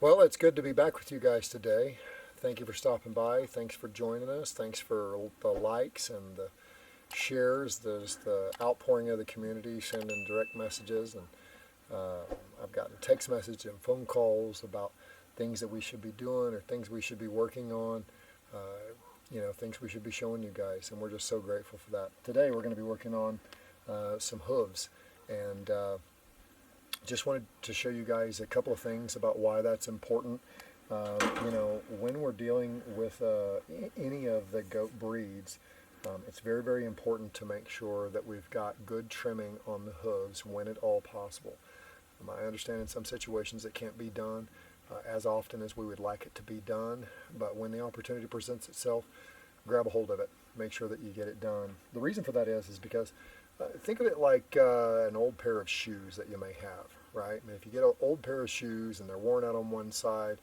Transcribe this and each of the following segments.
Well, it's good to be back with you guys today. Thank you for stopping by. Thanks for joining us. Thanks for the likes and the shares, the outpouring of the community, sending direct messages. And I've gotten text messages and phone calls about things that we should be doing or things we should be working on, uh, things we should be showing you guys. And we're just so grateful for that. Today we're going to be working on some hooves. And just wanted to show you guys a couple of things about why that's important. When we're dealing with any of the goat breeds, it's very, very important to make sure that we've got good trimming on the hooves when at all possible. I understand in some situations it can't be done as often as we would like it to be done, but when the opportunity presents itself, grab a hold of it. Make sure that you get it done. The reason for that is because think of it like an old pair of shoes that you may have, right? I mean, if you get an old pair of shoes and they're worn out on one side,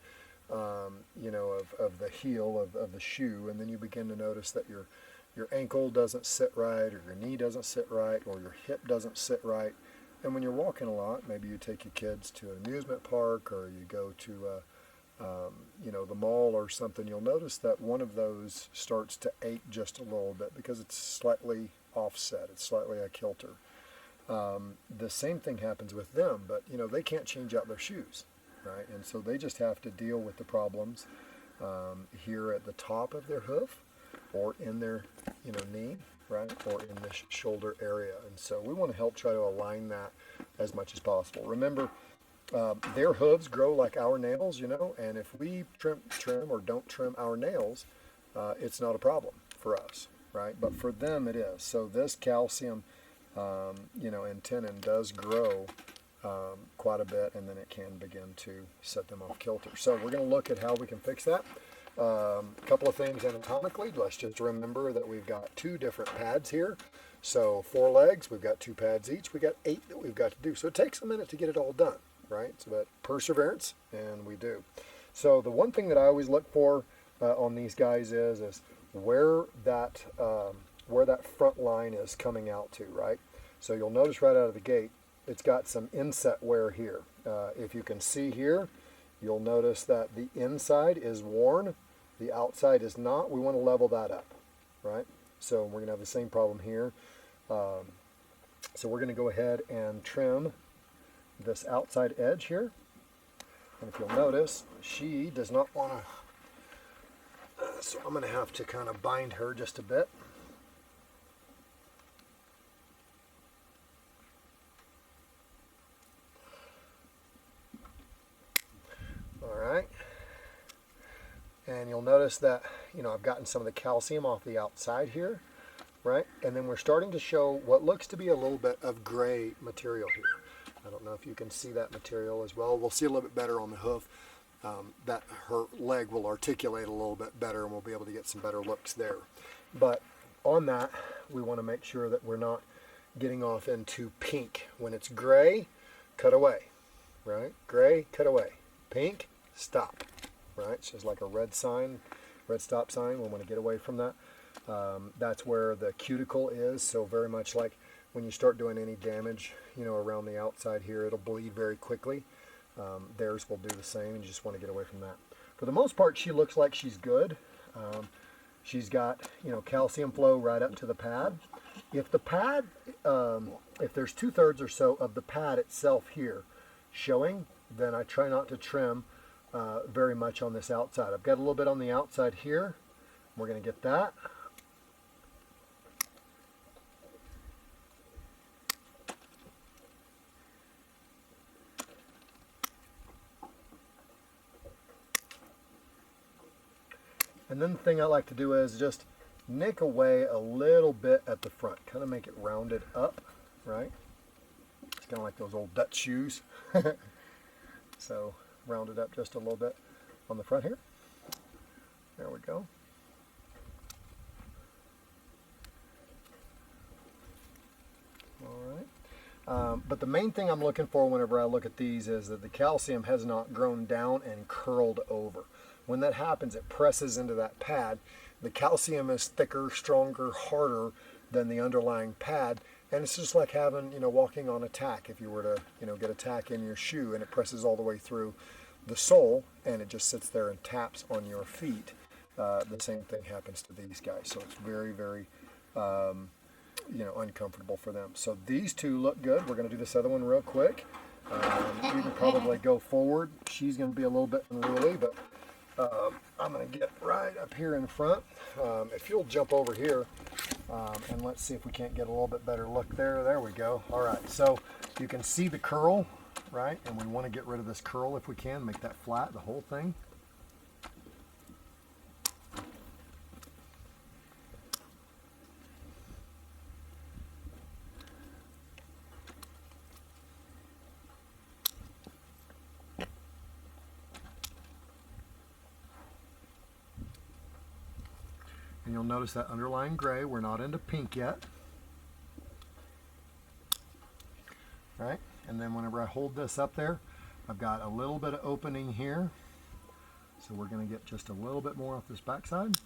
of the heel of the shoe, and then you begin to notice that your ankle doesn't sit right, or your knee doesn't sit right, or your hip doesn't sit right. And when you're walking a lot, maybe you take your kids to an amusement park, or you go to the mall or something, you'll notice that one of those starts to ache just a little bit because it's slightly offset, it's slightly a kilter. The same thing happens with them, but they can't change out their shoes, right? And so they just have to deal with the problems here at the top of their hoof, or in their knee, right, or in the shoulder area. And so we want to help try to align that as much as possible. Remember, their hooves grow like our nails, and if we trim or don't trim our nails, it's not a problem for us, right? But for them it is. So this calcium, and tendon does grow quite a bit, and then it can begin to set them off kilter. So we're going to look at how we can fix that. A couple of things anatomically. Let's just remember that we've got two different pads here. So 4 legs, we've got 2 pads each. We've got 8 that we've got to do. So it takes a minute to get it all done, right? It's about perseverance, and we do. So the one thing that I always look for on these guys is where that front line is coming out to, right? So you'll notice right out of the gate, it's got some inset wear here. If you can see here, you'll notice that the inside is worn, the outside is not. We want to level that up, right? So we're going to have the same problem here. So we're going to go ahead and trim this outside edge here. And if you'll notice, she does not want to, so I'm going to have to kind of bind her just a bit. Alright, and you'll notice that I've gotten some of the calcium off the outside here, right? And then we're starting to show what looks to be a little bit of gray material here. I don't know if you can see that material as well. We'll see a little bit better on the hoof. That her leg will articulate a little bit better, and we'll be able to get some better looks there. But on that, we want to make sure that we're not getting off into pink. When it's gray, cut away, right? Gray, cut away. Pink, stop, right? So it's like a red sign, red stop sign. We want to get away from that. That's where the cuticle is. So very much like when you start doing any damage, around the outside here, it'll bleed very quickly. Theirs will do the same, and you just want to get away from that. For the most part, she looks like she's good. She's got, calcium flow right up to the pad. If the pad, if there's 2/3 or so of the pad itself here showing, then I try not to trim very much on this outside. I've got a little bit on the outside here. We're going to get that. And then the thing I like to do is just nick away a little bit at the front, kind of make it rounded up, right? It's kind of like those old Dutch shoes. So round it up just a little bit on the front here. There we go. All right. But the main thing I'm looking for whenever I look at these is that the calcium has not grown down and curled over. When that happens, it presses into that pad. The calcium is thicker, stronger, harder than the underlying pad, and it's just like having, walking on a tack. If you were to, get a tack in your shoe and it presses all the way through, the sole and it just sits there and taps on your feet. The same thing happens to these guys. So it's very, very, uncomfortable for them. So these two look good. We're going to do this other one real quick. You can probably go forward. She's going to be a little bit unruly, but I'm going to get right up here in front. If you'll jump over here, and let's see if we can't get a little bit better look there. There we go. All right, so you can see the curl, right? And we want to get rid of this curl if we can, make that flat, the whole thing. And you'll notice that underlying gray, we're not into pink yet. Right? And then whenever I hold this up there, I've got a little bit of opening here. So we're going to get just a little bit more off this backside.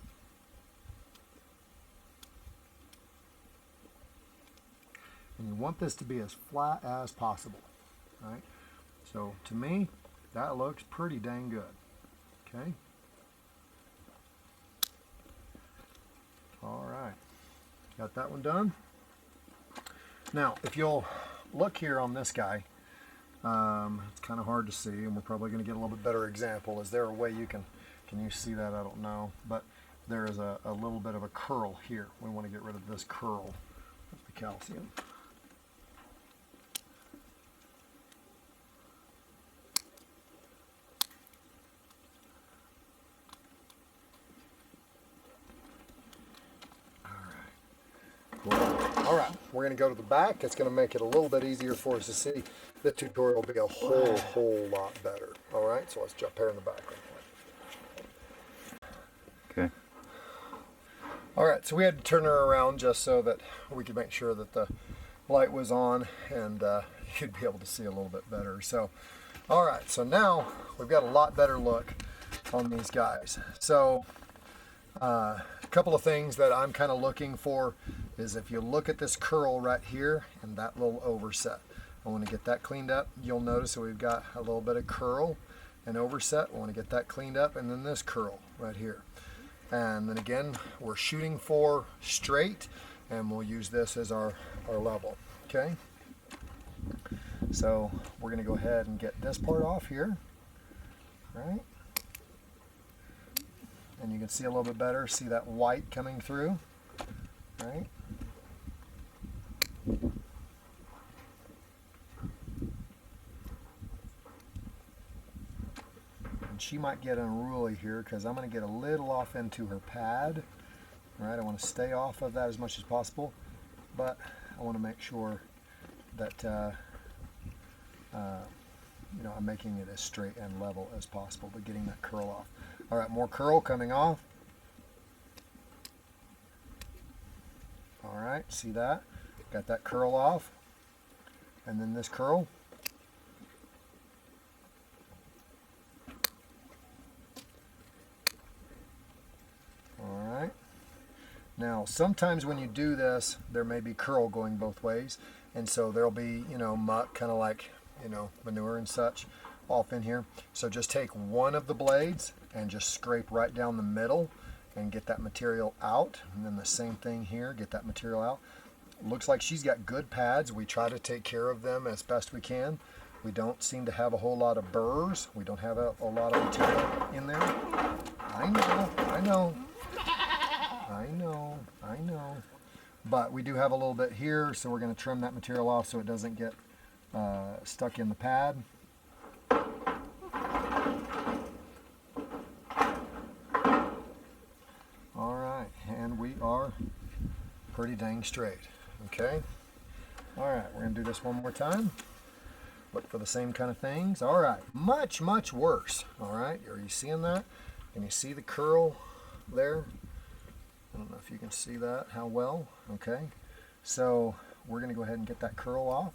And you want this to be as flat as possible. Right? So to me, that looks pretty dang good. Okay? All right, got that one done. Now, if you'll look here on this guy, it's kind of hard to see, and we're probably going to get a little bit better example. Is there a way you can you see that? I don't know, but there is a little bit of a curl here. We want to get rid of this curl with the calcium. All right, we're going to go to the back. It's going to make it a little bit easier for us to see. The tutorial will be a whole lot better. All right, so let's jump here in the back real quick. Okay. All right, so we had to turn her around just so that we could make sure that the light was on and you'd be able to see a little bit better. So, all right, so now we've got a lot better look on these guys. So, a couple of things that I'm kind of looking for is if you look at this curl right here and that little overset. I want to get that cleaned up. You'll notice that we've got a little bit of curl and overset. I want to get that cleaned up, and then this curl right here. And then again, we're shooting for straight, and we'll use this as our level. Okay? So we're going to go ahead and get this part off here. Right? And you can see a little bit better, see that white coming through, right? And she might get unruly here because I'm going to get a little off into her pad, right? I want to stay off of that as much as possible, but I want to make sure that I'm making it as straight and level as possible, but getting that curl off. All right, more curl coming off. All right, see that? Got that curl off. And then this curl. All right. Now, sometimes when you do this, there may be curl going both ways. And so there'll be, muck, kind of like, manure and such off in here. So just take one of the blades and just scrape right down the middle and get that material out. And then the same thing here, get that material out. Looks like she's got good pads. We try to take care of them as best we can. We don't seem to have a whole lot of burrs. We don't have a lot of material in there. I know. But we do have a little bit here, so we're going to trim that material off so it doesn't get stuck in the pad. All right, and we are pretty dang straight. Okay. All right, we're going to do this one more time. Look for the same kind of things. All right, much worse. All right, are you seeing that? Can you see the curl there? I don't know if you can see that, how well. Okay, so we're going to go ahead and get that curl off.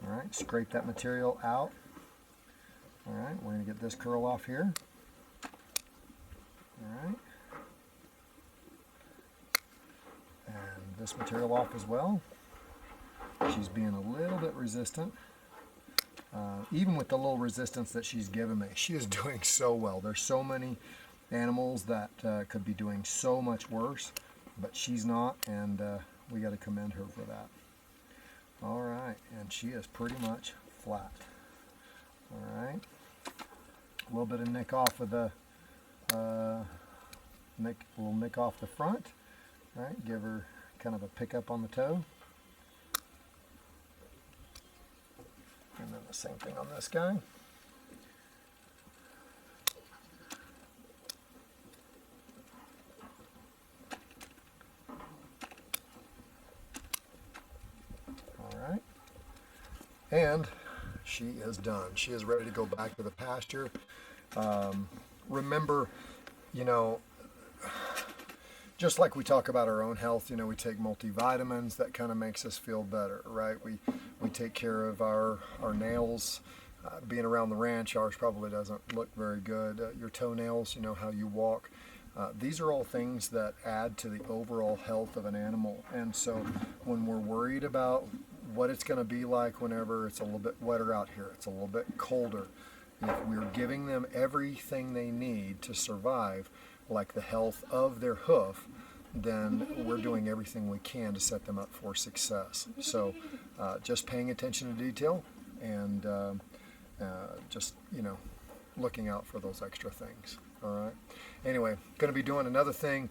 All right, scrape that material out. All right, we're going to get this curl off here. All right. this material off as well. She's being a little bit resistant. Even with the little resistance that she's given me, she is doing so well. There's so many animals that could be doing so much worse, but she's not, and we got to commend her for that. All right, and she is pretty much flat. All right, a little bit of nick off of the nick off the front. All right, give her kind of a pickup on the toe. And then the same thing on this guy. All right. And she is done. She is ready to go back to the pasture. Remember, you know, just like we talk about our own health, you know, we take multivitamins, that kind of makes us feel better, right? We take care of our nails. Being around the ranch, ours probably doesn't look very good. Your toenails, you know, how you walk. These are all things that add to the overall health of an animal. And so when we're worried about what it's going to be like whenever it's a little bit wetter out here, it's a little bit colder, if we're giving them everything they need to survive, like the health of their hoof, then we're doing everything we can to set them up for success. So just paying attention to detail and just, you know, looking out for those extra things. All right. Anyway, going to be doing another thing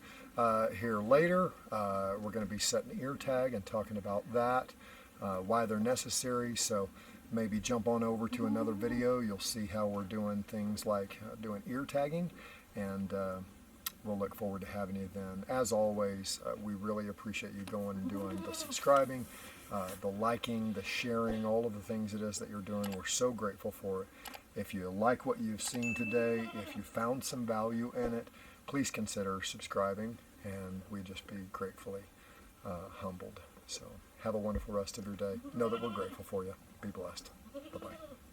here later. We're going to be setting ear tag and talking about that, why they're necessary. So maybe jump on over to another video. You'll see how we're doing things like doing ear tagging, and we'll look forward to having you then. As always, we really appreciate you going and doing the subscribing, the liking, the sharing, all of the things it is that you're doing. We're so grateful for it. If you like what you've seen today, if you found some value in it, please consider subscribing, and we'd just be gratefully humbled. So have a wonderful rest of your day. Know that we're grateful for you. Be blessed. Bye-bye.